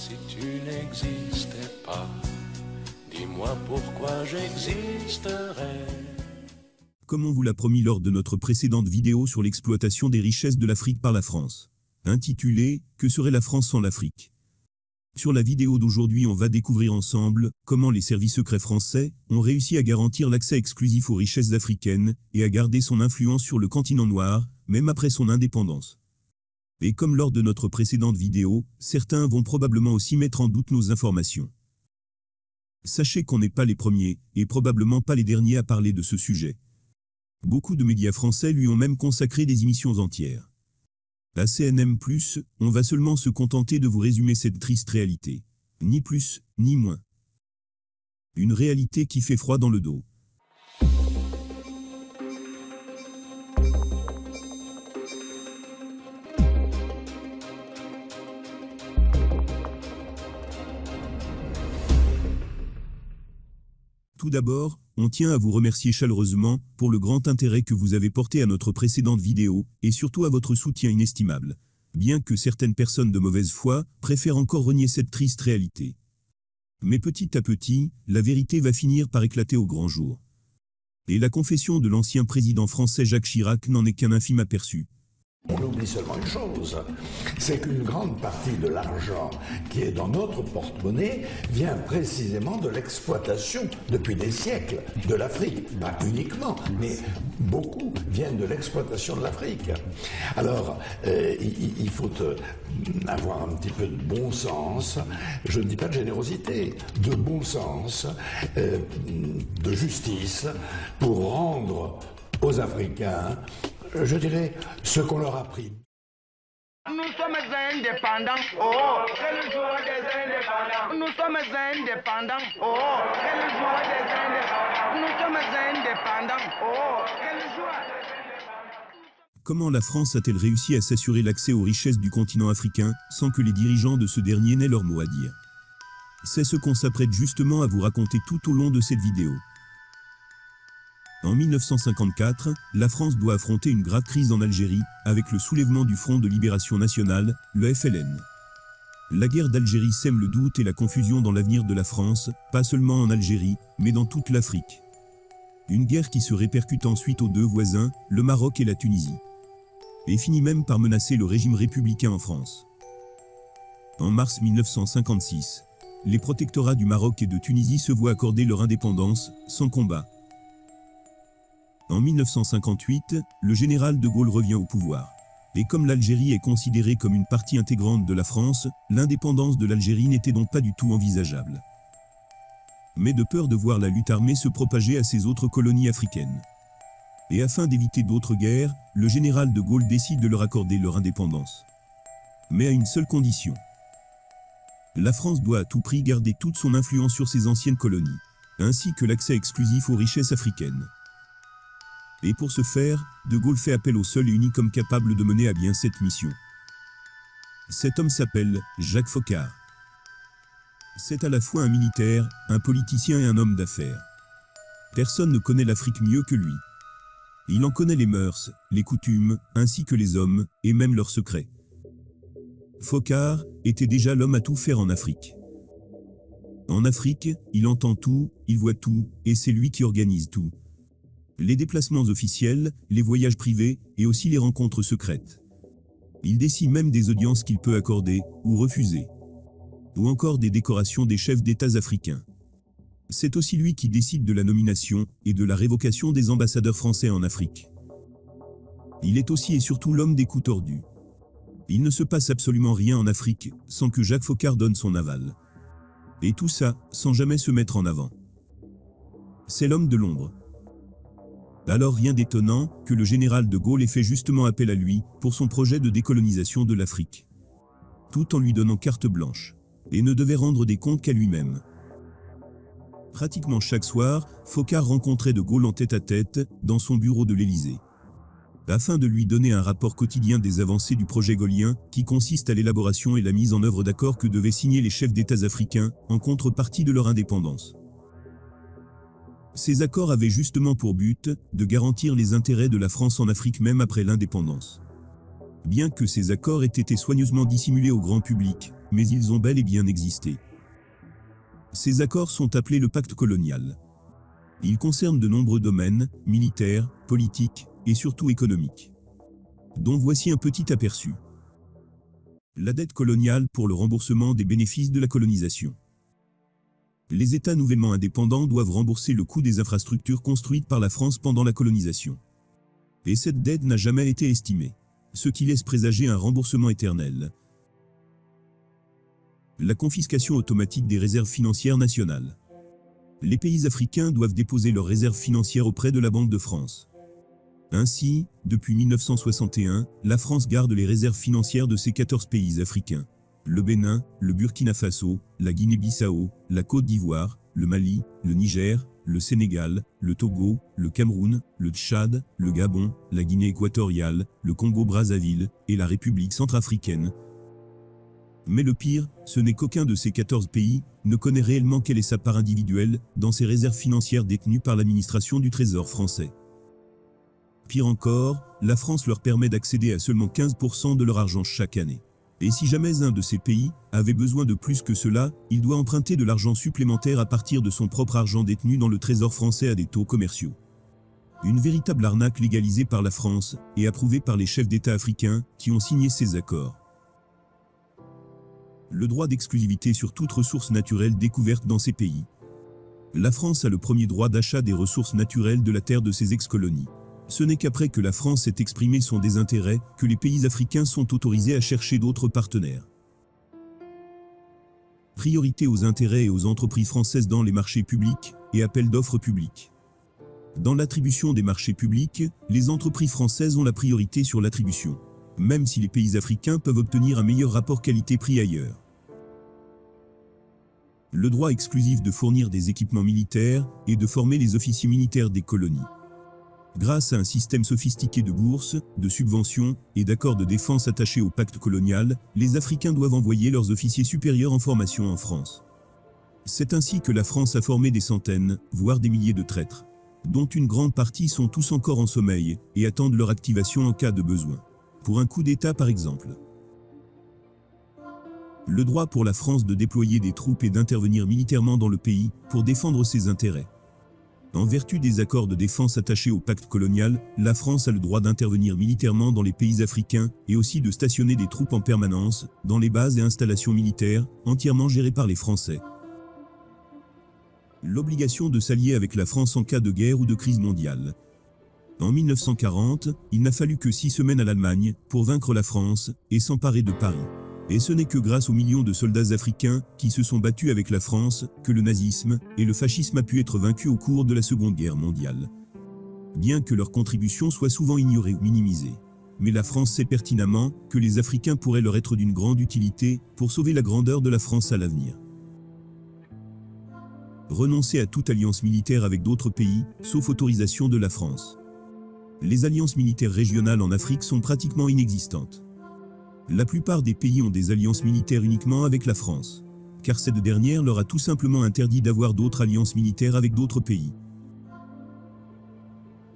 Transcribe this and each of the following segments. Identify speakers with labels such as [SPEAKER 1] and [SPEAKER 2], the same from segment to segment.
[SPEAKER 1] Si tu n'existais pas, dis-moi pourquoi j'existerais.
[SPEAKER 2] Comme on vous l'a promis lors de notre précédente vidéo sur l'exploitation des richesses de l'Afrique par la France, intitulée « Que serait la France sans l'Afrique ?» Sur la vidéo d'aujourd'hui, on va découvrir ensemble comment les services secrets français ont réussi à garantir l'accès exclusif aux richesses africaines et à garder son influence sur le continent noir, même après son indépendance. Et comme lors de notre précédente vidéo, certains vont probablement aussi mettre en doute nos informations. Sachez qu'on n'est pas les premiers, et probablement pas les derniers à parler de ce sujet. Beaucoup de médias français lui ont même consacré des émissions entières. À CNM+, on va seulement se contenter de vous résumer cette triste réalité. Ni plus, ni moins. Une réalité qui fait froid dans le dos. Tout d'abord, on tient à vous remercier chaleureusement pour le grand intérêt que vous avez porté à notre précédente vidéo, et surtout à votre soutien inestimable, bien que certaines personnes de mauvaise foi préfèrent encore renier cette triste réalité. Mais petit à petit, la vérité va finir par éclater au grand jour. Et la confession de l'ancien président français Jacques Chirac n'en est qu'un infime aperçu.
[SPEAKER 3] On oublie seulement une chose, c'est qu'une grande partie de l'argent qui est dans notre porte-monnaie vient précisément de l'exploitation, depuis des siècles, de l'Afrique. Pas uniquement, mais beaucoup viennent de l'exploitation de l'Afrique. Alors, il faut avoir un petit peu de bon sens, je ne dis pas de générosité, de bon sens, de justice, pour rendre aux Africains, je dirais, ce qu'on leur a pris.
[SPEAKER 4] Nous sommes indépendants. Oh, quelle joie des indépendants. Nous sommes indépendants. Oh, quelle joie des indépendants. Nous sommes indépendants. Oh, quelle joie.
[SPEAKER 2] Comment la France a-t-elle réussi à s'assurer l'accès aux richesses du continent africain sans que les dirigeants de ce dernier n'aient leur mot à dire? C'est ce qu'on s'apprête justement à vous raconter tout au long de cette vidéo. En 1954, la France doit affronter une grave crise en Algérie, avec le soulèvement du Front de Libération Nationale, le FLN. La guerre d'Algérie sème le doute et la confusion dans l'avenir de la France, pas seulement en Algérie, mais dans toute l'Afrique. Une guerre qui se répercute ensuite aux deux voisins, le Maroc et la Tunisie. Et finit même par menacer le régime républicain en France. En mars 1956, les protectorats du Maroc et de Tunisie se voient accorder leur indépendance, sans combat. En 1958, le général de Gaulle revient au pouvoir. Et comme l'Algérie est considérée comme une partie intégrante de la France, l'indépendance de l'Algérie n'était donc pas du tout envisageable. Mais de peur de voir la lutte armée se propager à ses autres colonies africaines. Et afin d'éviter d'autres guerres, le général de Gaulle décide de leur accorder leur indépendance. Mais à une seule condition. La France doit à tout prix garder toute son influence sur ses anciennes colonies, ainsi que l'accès exclusif aux richesses africaines. Et pour ce faire, de Gaulle fait appel au seul et unique homme capable de mener à bien cette mission. Cet homme s'appelle Jacques Foccart. C'est à la fois un militaire, un politicien et un homme d'affaires. Personne ne connaît l'Afrique mieux que lui. Il en connaît les mœurs, les coutumes, ainsi que les hommes, et même leurs secrets. Foccart était déjà l'homme à tout faire en Afrique. En Afrique, il entend tout, il voit tout, et c'est lui qui organise tout. Les déplacements officiels, les voyages privés, et aussi les rencontres secrètes. Il décide même des audiences qu'il peut accorder, ou refuser. Ou encore des décorations des chefs d'États africains. C'est aussi lui qui décide de la nomination, et de la révocation des ambassadeurs français en Afrique. Il est aussi et surtout l'homme des coups tordus. Il ne se passe absolument rien en Afrique, sans que Jacques Foccart donne son aval. Et tout ça, sans jamais se mettre en avant. C'est l'homme de l'ombre. Alors rien d'étonnant que le général de Gaulle ait fait justement appel à lui pour son projet de décolonisation de l'Afrique. Tout en lui donnant carte blanche. Et ne devait rendre des comptes qu'à lui-même. Pratiquement chaque soir, Foccart rencontrait de Gaulle en tête-à-tête dans son bureau de l'Élysée. Afin de lui donner un rapport quotidien des avancées du projet gaullien qui consiste à l'élaboration et la mise en œuvre d'accords que devaient signer les chefs d'États africains en contrepartie de leur indépendance. Ces accords avaient justement pour but de garantir les intérêts de la France en Afrique même après l'indépendance. Bien que ces accords aient été soigneusement dissimulés au grand public, mais ils ont bel et bien existé. Ces accords sont appelés le pacte colonial. Ils concernent de nombreux domaines, militaires, politiques et surtout économiques, dont voici un petit aperçu. La dette coloniale pour le remboursement des bénéfices de la colonisation. Les États nouvellement indépendants doivent rembourser le coût des infrastructures construites par la France pendant la colonisation. Et cette dette n'a jamais été estimée, ce qui laisse présager un remboursement éternel. La confiscation automatique des réserves financières nationales. Les pays africains doivent déposer leurs réserves financières auprès de la Banque de France. Ainsi, depuis 1961, la France garde les réserves financières de ces 14 pays africains. Le Bénin, le Burkina Faso, la Guinée-Bissau, la Côte d'Ivoire, le Mali, le Niger, le Sénégal, le Togo, le Cameroun, le Tchad, le Gabon, la Guinée équatoriale, le Congo-Brazzaville et la République centrafricaine. Mais le pire, ce n'est qu'aucun de ces 14 pays ne connaît réellement quelle est sa part individuelle dans ces réserves financières détenues par l'administration du Trésor français. Pire encore, la France leur permet d'accéder à seulement 15% de leur argent chaque année. Et si jamais un de ces pays avait besoin de plus que cela, il doit emprunter de l'argent supplémentaire à partir de son propre argent détenu dans le Trésor français à des taux commerciaux. Une véritable arnaque légalisée par la France et approuvée par les chefs d'État africains qui ont signé ces accords. Le droit d'exclusivité sur toute ressource naturelle découverte dans ces pays. La France a le premier droit d'achat des ressources naturelles de la terre de ses ex-colonies. Ce n'est qu'après que la France ait exprimé son désintérêt que les pays africains sont autorisés à chercher d'autres partenaires. Priorité aux intérêts et aux entreprises françaises dans les marchés publics et appels d'offres publics. Dans l'attribution des marchés publics, les entreprises françaises ont la priorité sur l'attribution, même si les pays africains peuvent obtenir un meilleur rapport qualité-prix ailleurs. Le droit exclusif de fournir des équipements militaires et de former les officiers militaires des colonies. Grâce à un système sophistiqué de bourses, de subventions et d'accords de défense attachés au pacte colonial, les Africains doivent envoyer leurs officiers supérieurs en formation en France. C'est ainsi que la France a formé des centaines, voire des milliers de traîtres, dont une grande partie sont tous encore en sommeil et attendent leur activation en cas de besoin. Pour un coup d'État par exemple. Le droit pour la France de déployer des troupes et d'intervenir militairement dans le pays pour défendre ses intérêts. En vertu des accords de défense attachés au pacte colonial, la France a le droit d'intervenir militairement dans les pays africains et aussi de stationner des troupes en permanence dans les bases et installations militaires entièrement gérées par les Français. L'obligation de s'allier avec la France en cas de guerre ou de crise mondiale. En 1940, il n'a fallu que 6 semaines à l'Allemagne pour vaincre la France et s'emparer de Paris. Et ce n'est que grâce aux millions de soldats africains qui se sont battus avec la France que le nazisme et le fascisme a pu être vaincus au cours de la Seconde Guerre mondiale. Bien que leur contribution soit souvent ignorée ou minimisée. Mais la France sait pertinemment que les Africains pourraient leur être d'une grande utilité pour sauver la grandeur de la France à l'avenir. Renoncer à toute alliance militaire avec d'autres pays, sauf autorisation de la France. Les alliances militaires régionales en Afrique sont pratiquement inexistantes. La plupart des pays ont des alliances militaires uniquement avec la France, car cette dernière leur a tout simplement interdit d'avoir d'autres alliances militaires avec d'autres pays.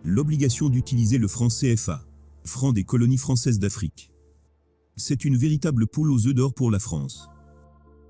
[SPEAKER 2] L'obligation d'utiliser le franc CFA, franc des colonies françaises d'Afrique. C'est une véritable poule aux œufs d'or pour la France.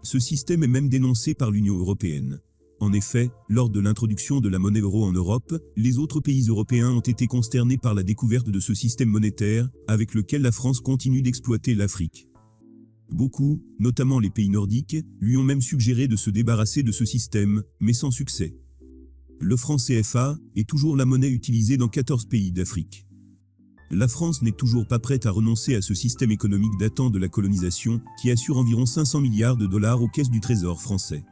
[SPEAKER 2] Ce système est même dénoncé par l'Union européenne. En effet, lors de l'introduction de la monnaie euro en Europe, les autres pays européens ont été consternés par la découverte de ce système monétaire, avec lequel la France continue d'exploiter l'Afrique. Beaucoup, notamment les pays nordiques, lui ont même suggéré de se débarrasser de ce système, mais sans succès. Le franc CFA est toujours la monnaie utilisée dans 14 pays d'Afrique. La France n'est toujours pas prête à renoncer à ce système économique datant de la colonisation, qui assure environ 500 milliards de dollars aux caisses du Trésor français.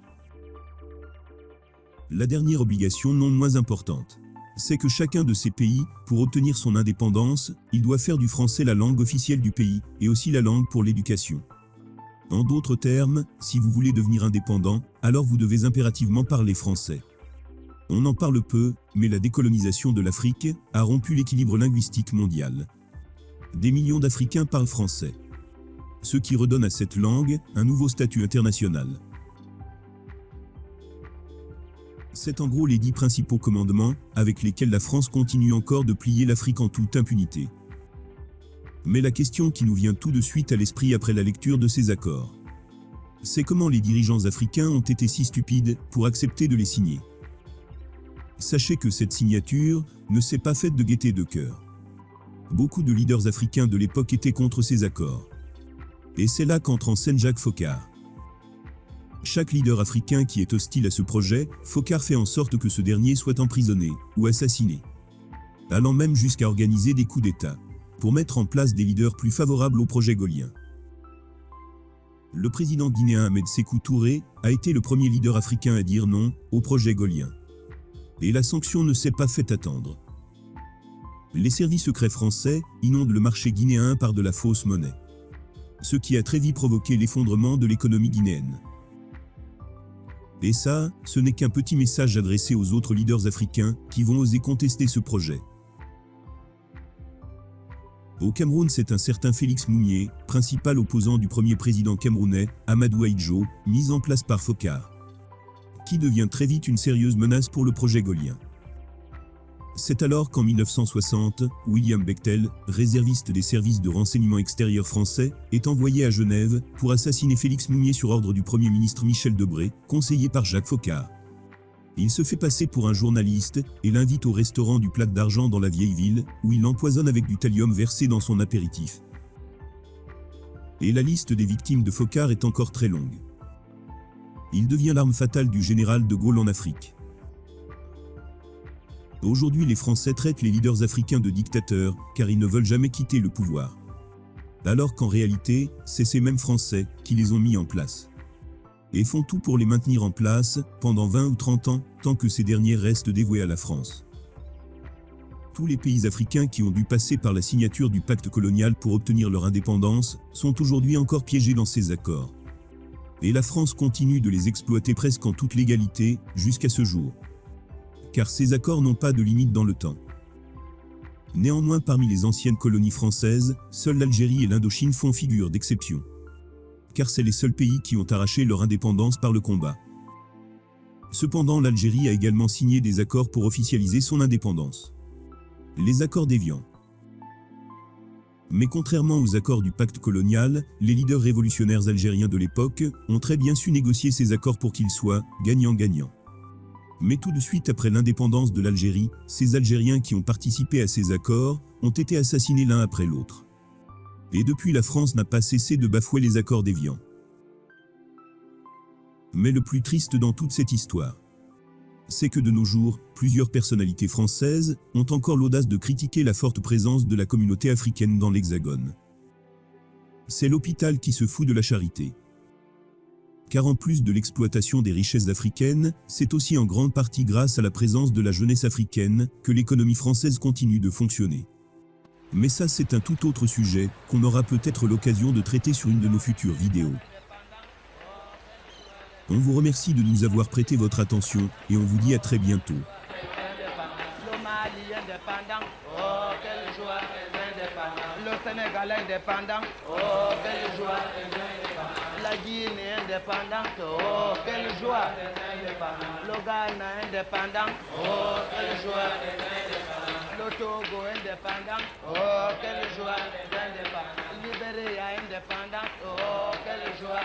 [SPEAKER 2] La dernière obligation non moins importante, c'est que chacun de ces pays, pour obtenir son indépendance, il doit faire du français la langue officielle du pays, et aussi la langue pour l'éducation. En d'autres termes, si vous voulez devenir indépendant, alors vous devez impérativement parler français. On en parle peu, mais la décolonisation de l'Afrique a rompu l'équilibre linguistique mondial. Des millions d'Africains parlent français, ce qui redonne à cette langue un nouveau statut international. C'est en gros les 10 principaux commandements avec lesquels la France continue encore de plier l'Afrique en toute impunité. Mais la question qui nous vient tout de suite à l'esprit après la lecture de ces accords. c'est comment les dirigeants africains ont été si stupides pour accepter de les signer. Sachez que cette signature ne s'est pas faite de gaieté de cœur. Beaucoup de leaders africains de l'époque étaient contre ces accords. Et c'est là qu'entre en scène Jacques Foccart. Chaque leader africain qui est hostile à ce projet, Foccart fait en sorte que ce dernier soit emprisonné ou assassiné, allant même jusqu'à organiser des coups d'État pour mettre en place des leaders plus favorables au projet gaulien. Le président guinéen Ahmed Sékou Touré a été le premier leader africain à dire non au projet gaulien. Et la sanction ne s'est pas fait attendre. Les services secrets français inondent le marché guinéen par de la fausse monnaie, ce qui a très vite provoqué l'effondrement de l'économie guinéenne. Et ça, ce n'est qu'un petit message adressé aux autres leaders africains qui vont oser contester ce projet. Au Cameroun, c'est un certain Félix Mounier, principal opposant du premier président camerounais, Amadou Ahidjo, mis en place par Foccart, qui devient très vite une sérieuse menace pour le projet gaulien. C'est alors qu'en 1960, William Bechtel, réserviste des services de renseignement extérieur français, est envoyé à Genève pour assassiner Félix Mounier sur ordre du Premier ministre Michel Debré, conseillé par Jacques Foccart. Il se fait passer pour un journaliste et l'invite au restaurant du Plat d'Argent dans la vieille ville, où il l'empoisonne avec du thallium versé dans son apéritif. Et la liste des victimes de Foccart est encore très longue. Il devient l'arme fatale du général de Gaulle en Afrique. Aujourd'hui, les Français traitent les leaders africains de dictateurs, car ils ne veulent jamais quitter le pouvoir. Alors qu'en réalité, c'est ces mêmes Français qui les ont mis en place. Et font tout pour les maintenir en place, pendant 20 ou 30 ans, tant que ces derniers restent dévoués à la France. Tous les pays africains qui ont dû passer par la signature du pacte colonial pour obtenir leur indépendance, sont aujourd'hui encore piégés dans ces accords. Et la France continue de les exploiter presque en toute légalité, jusqu'à ce jour. Car ces accords n'ont pas de limite dans le temps. Néanmoins, parmi les anciennes colonies françaises, seules l'Algérie et l'Indochine font figure d'exception. Car c'est les seuls pays qui ont arraché leur indépendance par le combat. Cependant, l'Algérie a également signé des accords pour officialiser son indépendance. Les accords d'Évian. Mais contrairement aux accords du pacte colonial, les leaders révolutionnaires algériens de l'époque ont très bien su négocier ces accords pour qu'ils soient gagnant-gagnant. Mais tout de suite après l'indépendance de l'Algérie, ces Algériens qui ont participé à ces accords ont été assassinés l'un après l'autre. Et depuis, la France n'a pas cessé de bafouer les accords d'Évian. Mais le plus triste dans toute cette histoire, c'est que de nos jours, plusieurs personnalités françaises ont encore l'audace de critiquer la forte présence de la communauté africaine dans l'Hexagone. C'est l'hôpital qui se fout de la charité. Car en plus de l'exploitation des richesses africaines, c'est aussi en grande partie grâce à la présence de la jeunesse africaine que l'économie française continue de fonctionner. Mais ça, c'est un tout autre sujet qu'on aura peut-être l'occasion de traiter sur une de nos futures vidéos. On vous remercie de nous avoir prêté votre attention et on vous dit à très bientôt.
[SPEAKER 4] Le Mali indépendant, oh quelle joie, le Sénégal indépendant, oh quelle joie, la Guinée indépendante, oh quelle joie, le Ghana indépendant, oh quelle joie, le Togo indépendant, oh quelle joie, Libéria indépendant, oh quelle joie,